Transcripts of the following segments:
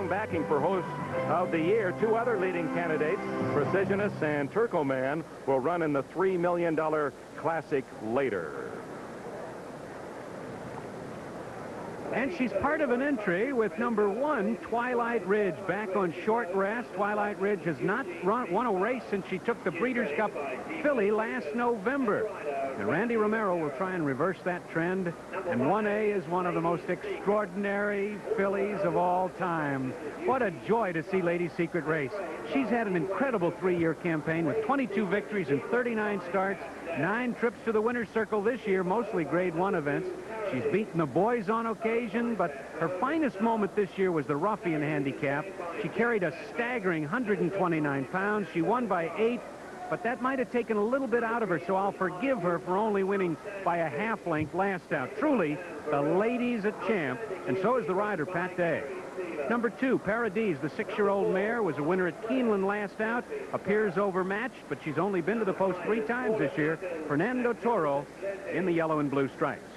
strong backing for host of the year. Two other leading candidates, Precisionist and Turco Man, will run in the $3 million Classic later. And she's part of an entry with number 1, Twilight Ridge, back on short rest. Twilight Ridge has not won a race since she took the Breeders' Cup filly last November. And Randy Romero will try and reverse that trend. And 1A is one of the most extraordinary fillies of all time. What a joy to see Lady Secret race. She's had an incredible 3-year campaign with 22 victories and 39 starts, 9 trips to the winner's circle this year, mostly Grade 1 events. She's beaten the boys on occasion, but her finest moment this year was the Ruffian handicap. She carried a staggering 129 pounds. She won by 8, but that might have taken a little bit out of her, so I'll forgive her for only winning by a half length last out. Truly, the lady's a champ, and so is the rider, Pat Day. Number 2, Paradise, the 6-year-old mare, was a winner at Keeneland last out, appears overmatched, but she's only been to the post 3 times this year. Fernando Toro in the yellow and blue stripes.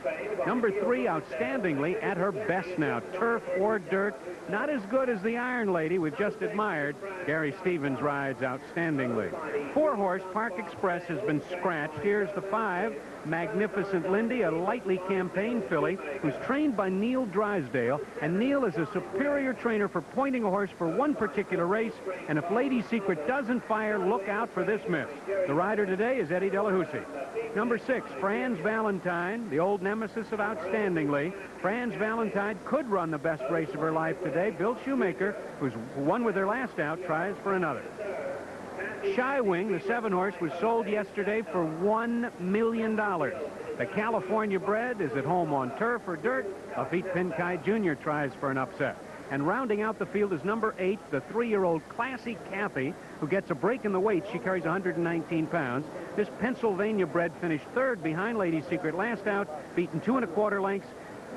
Number 3, outstandingly, at her best now, Turf or Dirt. Not as good as the Iron Lady we've just admired. Gary Stevens rides outstandingly. 4-horse, Park Express, has been scratched. Here's the 5, Magnificent Lindy, a lightly campaigned filly who's trained by Neil Drysdale, and Neil is a superior trainer for pointing a horse for one particular race, and if Lady Secret doesn't fire, look out for this miss. The rider today is Eddie Delahousie. Number 6, Franz Valentine, the old nemesis of Outstandingly. Franz Valentine could run the best race of her life today. Bill Shoemaker, who won with her last out, tries for another. Shy Wing, the 7-horse, was sold yesterday for $1 million. The California bred is at home on Turf or Dirt. Lafitte Pinkai Jr. tries for an upset. And rounding out the field is number 8, the 3-year-old Classy Kathy, who gets a break in the weight. She carries 119 pounds. This Pennsylvania bred finished 3rd behind Lady Secret last out, beaten 2 1/4 lengths.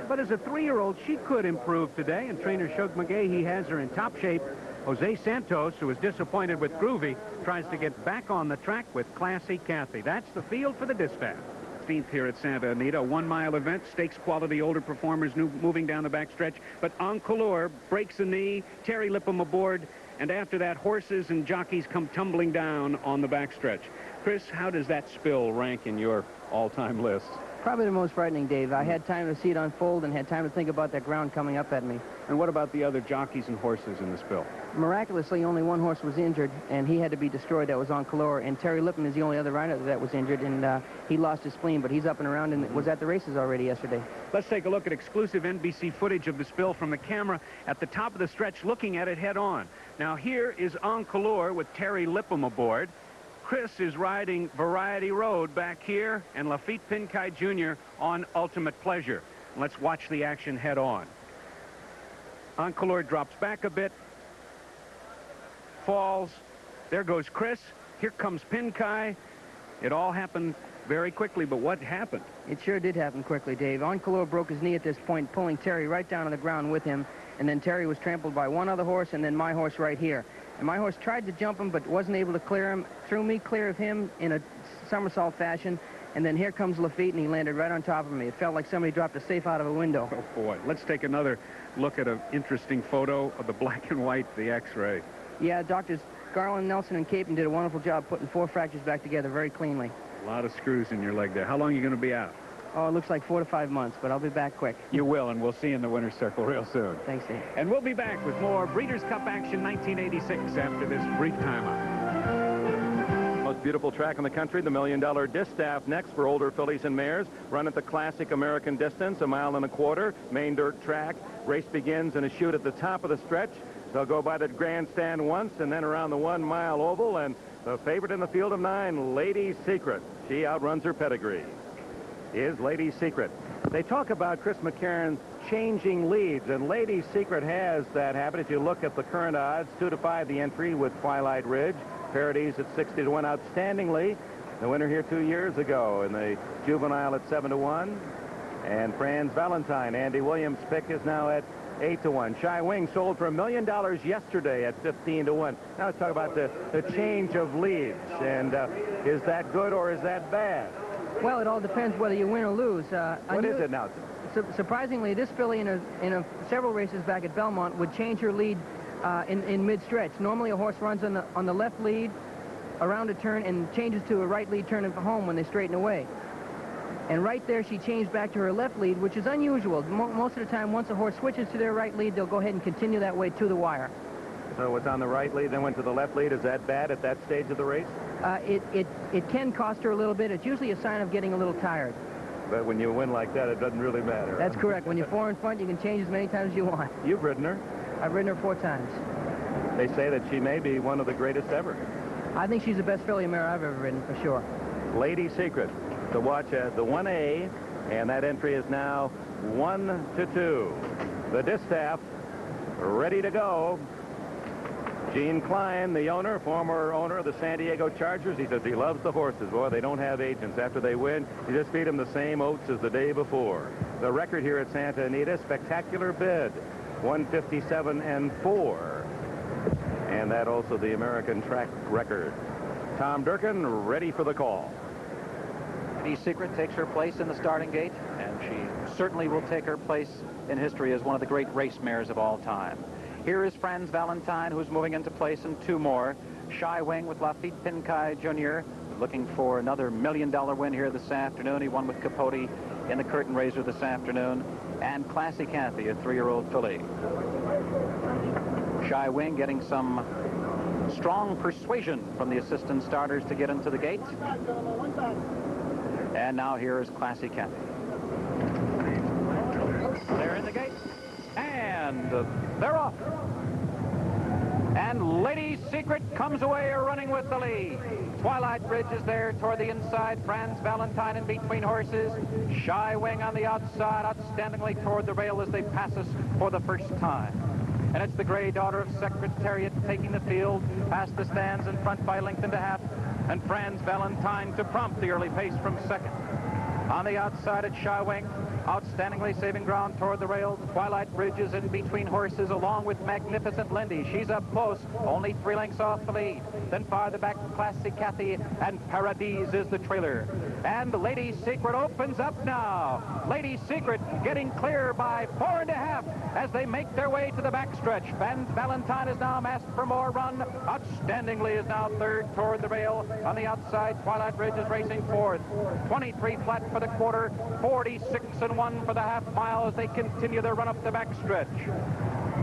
But as a 3-year-old, she could improve today, and trainer Shug McGahee has her in top shape. Jose Santos, who was disappointed with Groovy, tries to get back on the track with Classy Kathy. That's the field for the Distaff. 15th here at Santa Anita, a 1-mile event, stakes quality, older performers moving down the backstretch. But Encolor breaks a knee, Terry Lipham aboard, and after that, horses and jockeys come tumbling down on the backstretch. Chris, how does that spill rank in your all-time list? Probably the most frightening, Dave. I had time to see it unfold and had time to think about that ground coming up at me. And what about the other jockeys and horses in the spill? Miraculously, only 1 horse was injured, and he had to be destroyed. That was on Color. And Terry Lippman is the only other rider that was injured, and he lost his spleen, but he's up and around and was at the races already yesterday. Let's take a look at exclusive NBC footage of the spill from the camera at the top of the stretch, looking at it head-on. Now, here is On Color with Terry Lippman aboard. Chris is riding Variety Road back here, and Lafitte Pinkai Jr. on Ultimate Pleasure. Let's watch the action head-on. Encolor drops back a bit, falls. There goes Chris. Here comes Pinkai. It all happened very quickly, but what happened? It sure did happen quickly, Dave. Encolor broke his knee at this point, pulling Terry right down on the ground with him, and then Terry was trampled by one other horse, and then my horse right here. And my horse tried to jump him, but wasn't able to clear him, threw me clear of him in a somersault fashion, and then here comes Lafitte, and he landed right on top of me. It felt like somebody dropped a safe out of a window. Oh, boy. Let's take another look at an interesting photo of the black and white, the X-ray. Yeah, Doctors Garland, Nelson, and Capen did a wonderful job putting 4 fractures back together very cleanly. A lot of screws in your leg there. How long are you going to be out? Oh, it looks like 4 to 5 months, but I'll be back quick. You will, and we'll see you in the winner's circle real soon. Thanks, Dave. And we'll be back with more Breeders' Cup action 1986 after this brief timeout. Most beautiful track in the country, the $1 Million Distaff next for older fillies and mares. Run at the Classic American Distance, 1.25 miles, main dirt track. Race begins in a chute at the top of the stretch. They'll go by the grandstand once and then around the 1-mile oval, and the favorite in the field of 9, Lady Secret. She outruns her pedigree. Is Lady Secret. They talk about Chris McCarron changing leads, and Lady Secret has that habit. If you look at the current odds, 2 to 5 the entry with Twilight Ridge. Paradise at 60 to 1 outstandingly. The winner here 2 years ago in the juvenile at 7 to 1. And Franz Valentine, Andy Williams' pick, is now at 8 to 1. Shy Wing sold for $1 million yesterday at 15 to 1. Now let's talk about the change of leads. And is that good or is that bad? Well, it all depends whether you win or lose. What is it now? Surprisingly, this filly in several races back at Belmont would change her lead in mid-stretch. Normally, a horse runs on the left lead around a turn and changes to a right lead turning for home when they straighten away. And right there, she changed back to her left lead, which is unusual. Most of the time, once a horse switches to their right lead, they'll go ahead and continue that way to the wire. So it's on the right lead, then went to the left lead. Is that bad at that stage of the race? It can cost her a little bit. It's usually a sign of getting a little tired. But when you win like that, it doesn't really matter. That's correct. When you're 4 in front, you can change as many times as you want. You've ridden her. I've ridden her 4 times. They say that she may be one of the greatest ever. I think she's the best filly mare I've ever ridden, for sure. Lady Secret to watch at the 1A, and that entry is now 1-2. The distaff ready to go. Gene Klein, the owner, former owner of the San Diego Chargers, he says he loves the horses. Boy, they don't have agents. After they win, you just feed them the same oats as the day before. The record here at Santa Anita, spectacular bid, 157-4. And that also the American track record. Tom Durkin ready for the call. Lady Secret takes her place in the starting gate, and she certainly will take her place in history as one of the great race mares of all time. Here is Franz Valentine, who's moving into place in 2 more. Shy Wing with Lafitte Pincaille Jr. looking for another $1 million win here this afternoon. He won with Capote in the curtain raiser this afternoon. And Classy Cathy, a 3-year-old filly. Shy Wing getting some strong persuasion from the assistant starters to get into the gate. And now here is Classy Cathy. They're in the gate. And they're off. And Lady Secret comes away running with the lead. Twilight Ridge is there toward the inside. Franz Valentine in between horses. Shy Wing on the outside, outstandingly toward the rail as they pass us for the first time. And it's the gray daughter of Secretariat taking the field past the stands in front by 1.5 lengths. And Franz Valentine to prompt the early pace from second. On the outside at Shy Wing, outstandingly saving ground toward the rails. Twilight Bridge is in between horses along with Magnificent Lindy. She's up close, only 3 lengths off the lead. Then farther back, Classy Cathy, and Paradise is the trailer. And Lady Secret opens up now. Lady Secret getting clear by 4.5 as they make their way to the backstretch. Franz Valentine is now masked for more run. Outstandingly is now third toward the rail. On the outside, Twilight Ridge is racing fourth. 23 flat for the quarter, 46-1 for the half mile as they continue their run up the backstretch.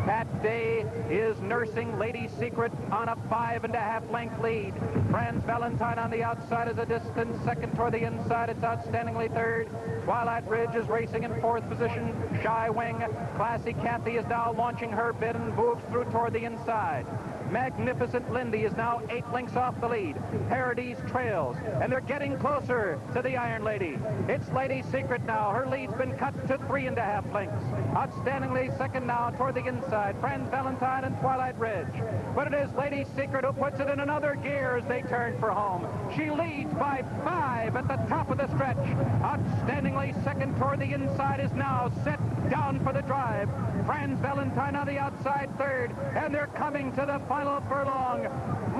Pat Day is nursing Lady Secret on a 5.5 length lead. Franz Valentine on the outside is a distant second toward the inside. It's outstandingly third. Twilight Ridge is racing in fourth position. Shy Wing. Classy Cathy is now launching her bid and moves through toward the inside. Magnificent Lindy is now 8 lengths off the lead. Paradise trails, and they're getting closer to the Iron Lady. It's Lady Secret now. Her lead's been cut to 3.5 lengths. Outstandingly second now toward the inside. Franz Valentine and Twilight Ridge. But it is Lady Secret who puts it in another gear as they turn for home. She leads by 5 at the top of the stretch. Outstandingly second toward the inside is now set down for the drive. Franz Valentine on the outside third, and they're coming to the final furlong.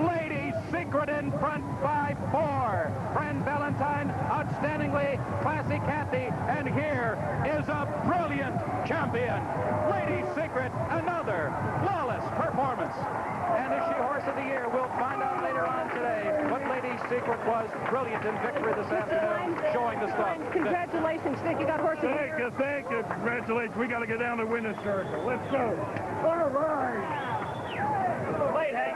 Lady Secret in front by 4. Franz Valentine outstandingly, Classy Cathy, and here is a brilliant champion. Lady Secret, another flawless performance. And is she horse of the year? We'll find out later on today. But Lady Secret was brilliant in victory this afternoon, showing the stuff. Congratulations, Nick. You got horse of the year. Thank you. Congratulations. We got to get down to winner's circle. Let's go. All right. Wait, Hank.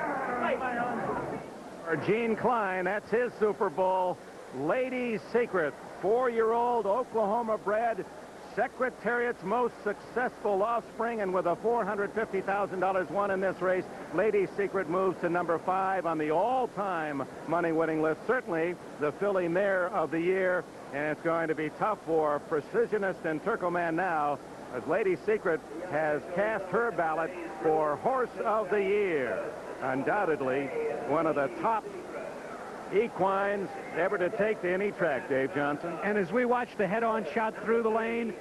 Gene Klein, that's his Super Bowl. Lady Secret, 4-year-old Oklahoma bred, Secretariat's most successful offspring, and with a $450,000 won in this race, Lady Secret moves to number 5 on the all-time money-winning list. Certainly the filly mare of the year, and it's going to be tough for Precisionist and Turcoman now, as Lady Secret has cast her ballot for Horse of the Year. Undoubtedly one of the top equines ever to take to any track, Dave Johnson. And as we watch the head-on shot through the lane,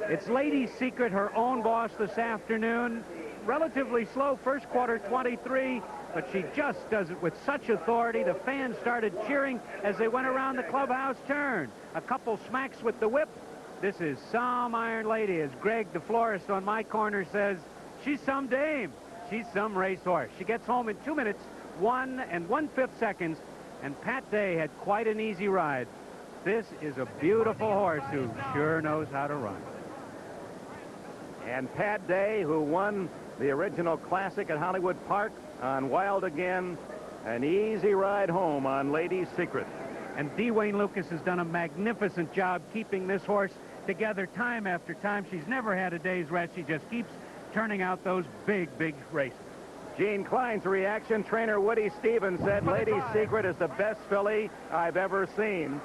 it's Lady Secret, her own boss this afternoon. relatively slow first quarter, 23, but she just does it with such authority. The fans started cheering as they went around the clubhouse turn. A couple smacks with the whip. This is some iron lady, as Greg, the florist on my corner, says. She's some dame. She's some racehorse. She gets home in 2 minutes, 1 1/5 seconds, and Pat Day had quite an easy ride. This is a beautiful horse who sure knows how to run. And Pat Day, who won the original Classic at Hollywood Park on Wild Again, an easy ride home on Lady's Secret. And D. Wayne Lucas has done a magnificent job keeping this horse together time after time. She's never had a day's rest. She just keeps turning out those big, big races. Gene Klein's reaction. Trainer Woody Stevens said Lady's Secret is the best filly I've ever seen.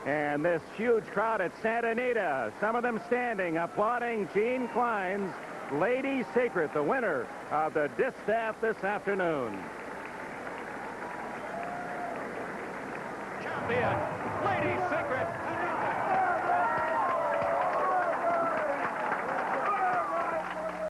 And this huge crowd at Santa Anita, some of them standing, applauding Gene Klein's Lady's Secret, the winner of the Distaff this afternoon. Champion, Lady's Secret.